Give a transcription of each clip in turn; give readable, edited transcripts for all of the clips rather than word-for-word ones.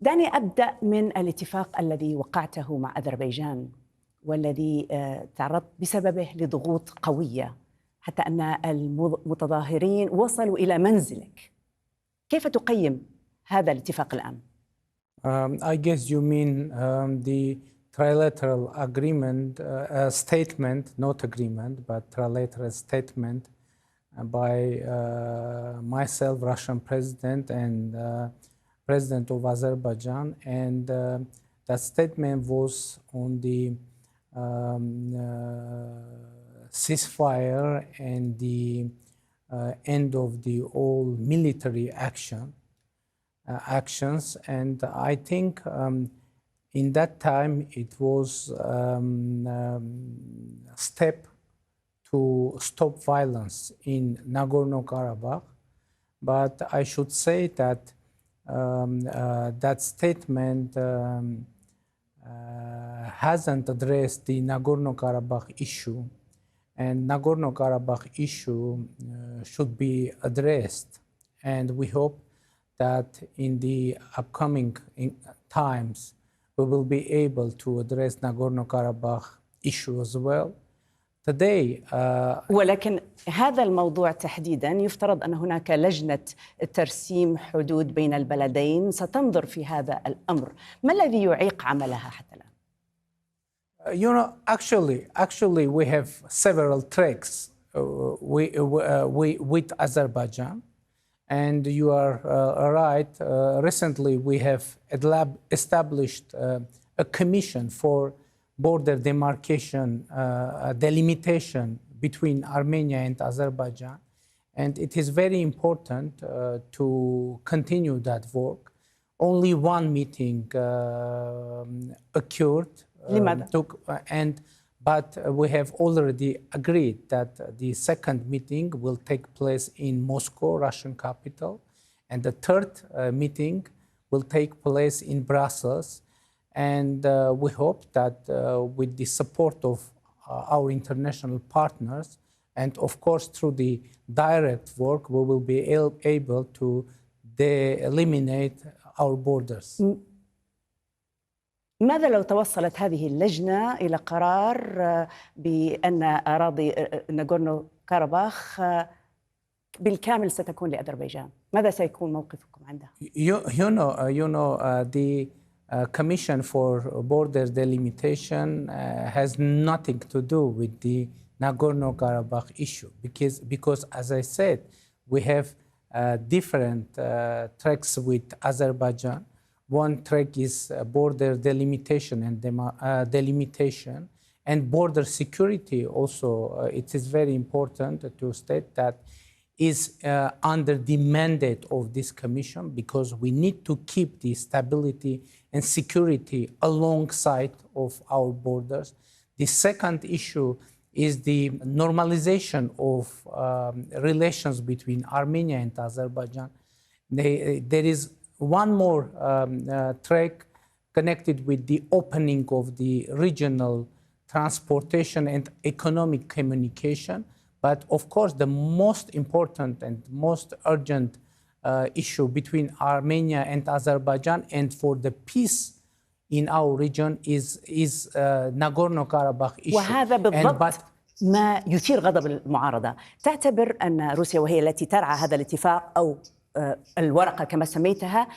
دعني أبدأ من الاتفاق الذي وقعته مع أذربيجان والذي تعرضت بسببه لضغوط قوية حتى أن المتظاهرين وصلوا إلى منزلك. كيف تقيم هذا الاتفاق الآن؟ I guess you mean the trilateral agreement, statement, not agreement, but trilateral statement by myself, Russian president, and president of Azerbaijan. And that statement was on the ceasefire and the end of the all military actions. And I think in that time it was a step to stop violence in Nagorno-Karabakh. But I should say that that statement hasn't addressed the Nagorno-Karabakh issue, and Nagorno-Karabakh issue should be addressed. And we hope that in the upcoming times we will be able to address Nagorno-Karabakh issue as well. Today, ولكن هذا الموضوع تحديداً يفترض أن هناك لجنة ترسيم حدود بين البلدين ستنظر في هذا الأمر. ما الذي يعيق عملها حتى الآن؟ You know, actually, we have several tracks with Azerbaijan, and you are right. Recently, we have established a commission for border demarcation, delimitation between Armenia and Azerbaijan, and it is very important to continue that work. Only one meeting occurred. But we have already agreed that the second meeting will take place in Moscow, Russian capital, and the third meeting will take place in Brussels. And we hope that with the support of our international partners, and of course through the direct work, we will be able to eliminate our borders. ماذا لو توصلت هذه اللجنة إلى قرار بأن أراضي ناغورنو كاراباخ بالكامل ستكون لأذربيجان؟ ماذا سيكون موقفكم عندها؟ You know, the Commission for Border Delimitation has nothing to do with the Nagorno-Karabakh issue because, as I said, we have different tracks with Azerbaijan. One track is border delimitation and border security. Also, it is very important to state that is under the mandate of this commission because we need to keep the stability and security alongside of our borders. The second issue is the normalization of relations between Armenia and Azerbaijan. There is one more track connected with the opening of the regional transportation and economic communication. But of course, the most important and most urgent issue between Armenia and Azerbaijan and for the peace in our region is Nagorno-Karabakh issue. وهذا بالضبط ما يثير غضب المعارضة. تعتبر أن روسيا وهي التي ترعى هذا الاتفاق أو الورقة كما سميتها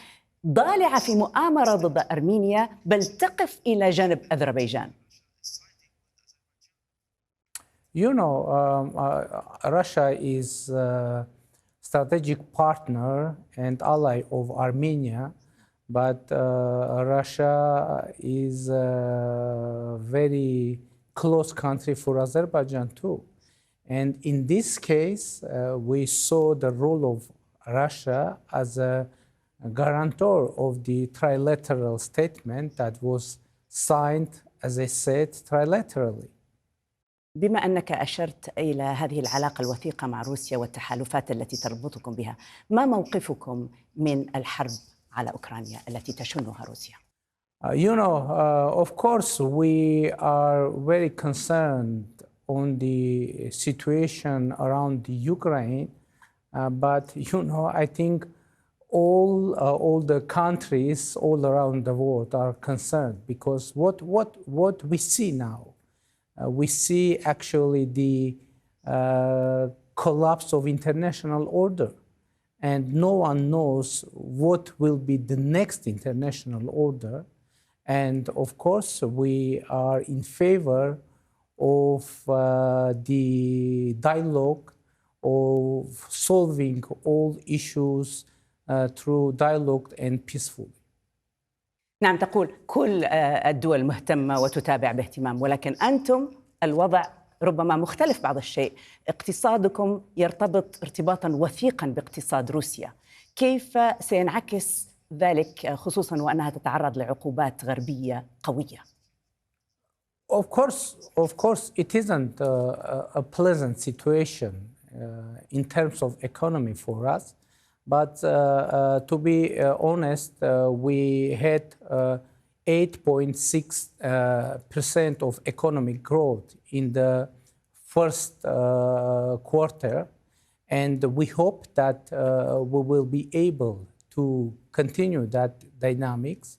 ضالعة في مؤامرة ضد أرمينيا بل تقف إلى جانب أذربيجان؟ You know, Russia is a strategic partner and ally of Armenia, but Russia is a very close country for Azerbaijan too. And in this case, we saw the role of Russia as a guarantor of the trilateral statement that was signed, as I said, trilaterally. بما أنك أشرت إلى هذه العلاقة الوثيقة مع روسيا والتحالفات التي تربطكم بها، ما موقفكم من الحرب على أوكرانيا التي تشنها روسيا؟ You know, of course, we are very concerned on the situation around Ukraine, but you know, I think all the countries all around the world are concerned, because what we see now, we see actually the collapse of international order, and no one knows what will be the next international order. And of course, we are in favor of the dialogue, of solving all issues through dialogue and peacefully. نعم، تقول كل الدول مهتمة وتتابع باهتمام، ولكن أنتم الوضع ربما مختلف بعض الشيء. اقتصادكم يرتبط ارتباطا وثيقا باقتصاد روسيا. كيف سينعكس ذلك، خصوصا وأنها تتعرض لعقوبات غربية قوية؟ Of course, it isn't a pleasant situation in terms of economy for us. But to be honest, we had 8.6% of economic growth in the first quarter, and we hope that we will be able to continue that dynamics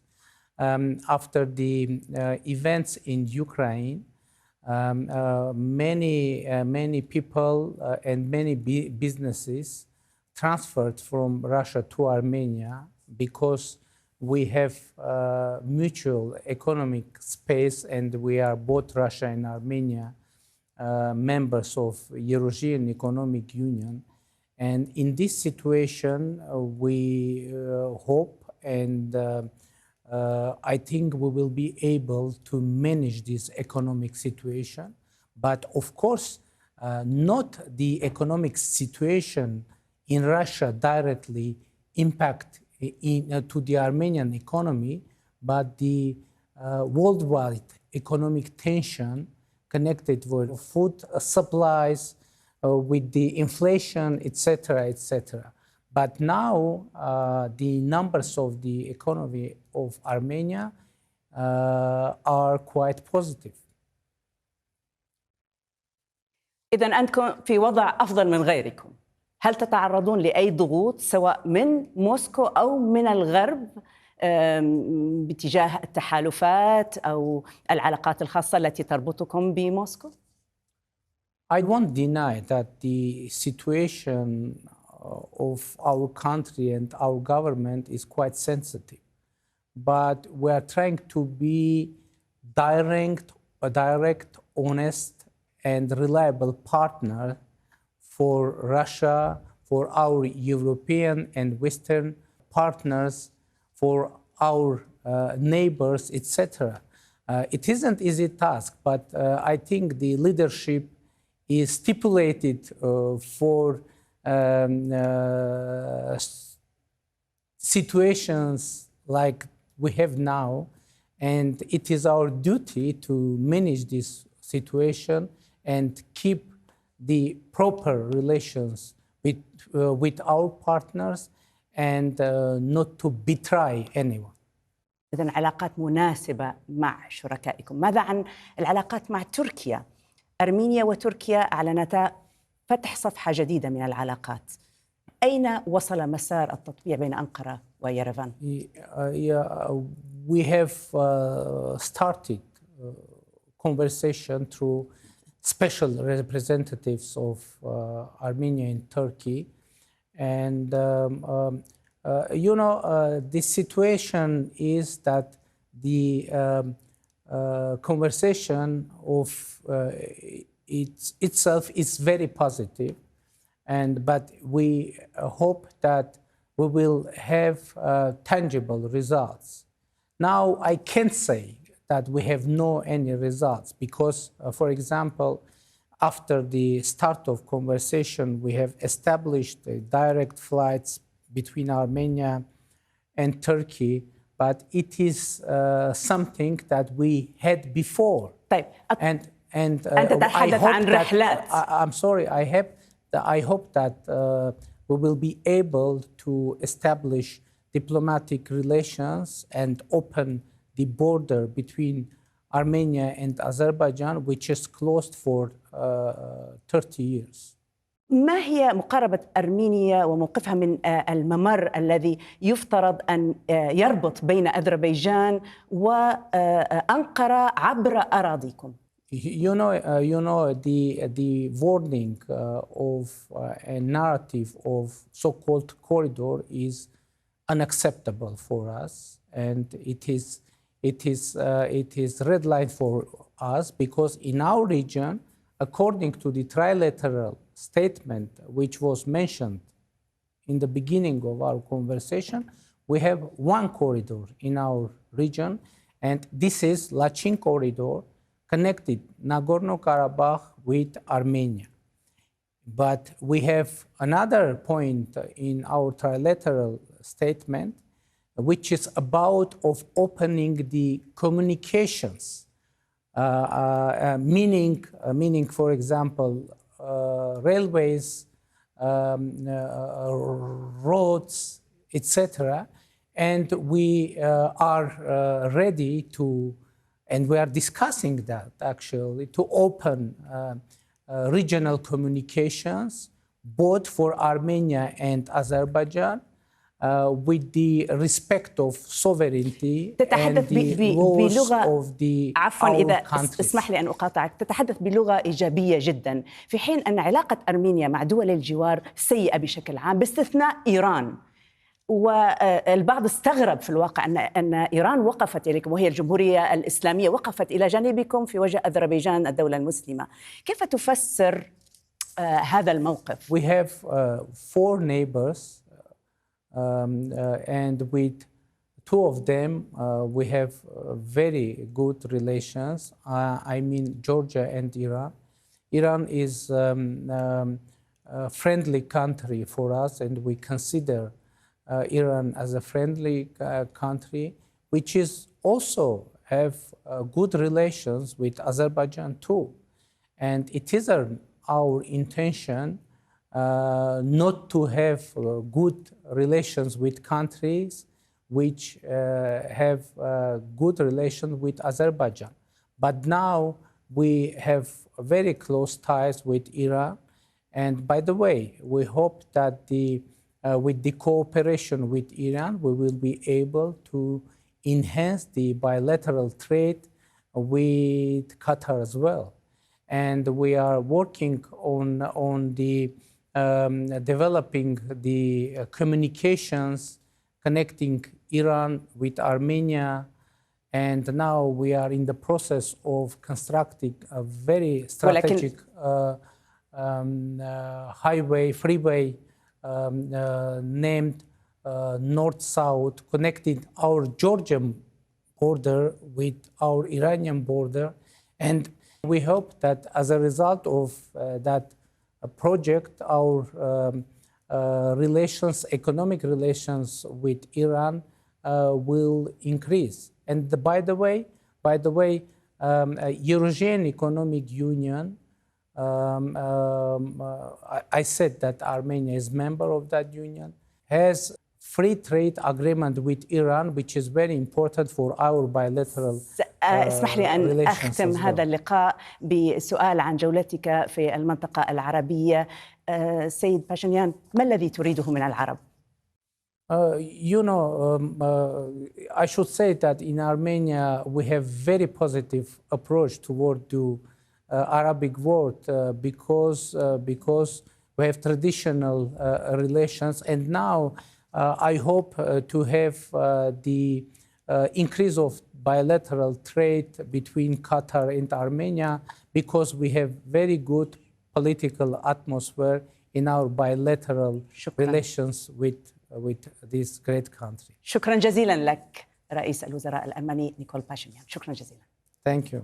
after the events in Ukraine. Many people and many businesses transferred from Russia to Armenia because we have mutual economic space, and we are both Russia and Armenia members of Eurasian Economic Union. And in this situation, we hope and I think we will be able to manage this economic situation. But of course, not the economic situation in Russia directly impact to the Armenian economy, but the worldwide economic tension connected with food supplies, with the inflation, etc., etc. But now the numbers of the economy of Armenia are quite positive. إذن أنتم في وضع أفضل من غيركم. هل تتعرضون لأي ضغوط سواء من موسكو أو من الغرب باتجاه التحالفات أو العلاقات الخاصة التي تربطكم بموسكو؟ I won't deny that the situation of our country and our government is quite sensitive, but we are trying to be direct, honest, and reliable partner for Russia, for our European and Western partners, for our neighbors, etc. It isn't an easy task, but I think the leadership is stipulated for situations like we have now, and it is our duty to manage this situation and keep the proper relations with our partners and not to betray anyone. إذن علاقات مناسبة مع شركائكم. ماذا عن العلاقات مع تركيا؟ أرمينيا وتركيا أعلنتا فتح صفحة جديدة من العلاقات. أين وصل مسار التطبيع بين أنقرة ويرفان؟ We have started conversation through special representatives of Armenia and Turkey. And the situation is that the conversation of itself is very positive, but we hope that we will have tangible results. Now, I can't say that we have any results because, for example, after the start of conversation, we have established direct flights between Armenia and Turkey, but it is something that we had before. And I hope that, I'm sorry, I hope that we will be able to establish diplomatic relations and open the border between Armenia and Azerbaijan, which is closed for 30 years. ما هي مقاربة أرمينيا وموقفها من الممر الذي يفترض أن يربط بين أذربيجان وأنقرة عبر أراضيكم؟ You know the warning of a narrative of so-called corridor is unacceptable for us, and it is red line for us, because in our region, according to the trilateral statement which was mentioned in the beginning of our conversation, we have one corridor in our region, and this is Lachin corridor, connected Nagorno-Karabakh with Armenia. But we have another point in our trilateral statement, which is about of opening the communications, meaning, for example, railways, roads, etc. And we are ready to, and we are discussing that actually, to open regional communications, both for Armenia and Azerbaijan, with the respect of sovereignty and the laws of the عفوا our إذا countries. اسمح لي أن أقاطعك. تتحدث بلغة إيجابية جدا، في حين أن علاقة أرمينيا مع دول الجوار سيئة بشكل عام باستثناء إيران. والبعض استغرب في الواقع أن إيران وقفت إليكم، وهي الجمهورية الإسلامية وقفت إلى جانبكم في وجه أذربيجان الدولة المسلمة. كيف تفسر هذا الموقف؟ We have four neighbors, and with two of them we have very good relations. I mean Georgia and Iran. Iran is a friendly country for us, and we consider Iran as a friendly country, which is also have good relations with Azerbaijan too. And it is our intention not to have good relations with countries which have good relations with Azerbaijan. But now we have very close ties with Iran. And by the way, we hope that with the cooperation with Iran, we will be able to enhance the bilateral trade with Qatar as well. And we are working on the developing the communications connecting Iran with Armenia. And now we are in the process of constructing a very strategic freeway named North-South, connecting our Georgian border with our Iranian border. And we hope that as a result of that project, our economic relations with Iran will increase. And by the way, Eurasian Economic Union, I said that Armenia is member of that union, has free trade agreement with Iran, which is very important for our bilateral اسمح لي أن أختم هذا اللقاء بسؤال عن جولتك في المنطقة العربية. سيد باشنيان، ما الذي تريده من العرب؟ I should say that in Armenia we have very positive approach toward the Arabic world because we have traditional relations, and now I hope to have the increase of bilateral trade between Qatar and Armenia, because we have very good political atmosphere in our bilateral relations with this great country. شكرا جزيلا لك رئيس الوزراء الألماني نيكول باشينيان. شكرا جزيلا. Thank you.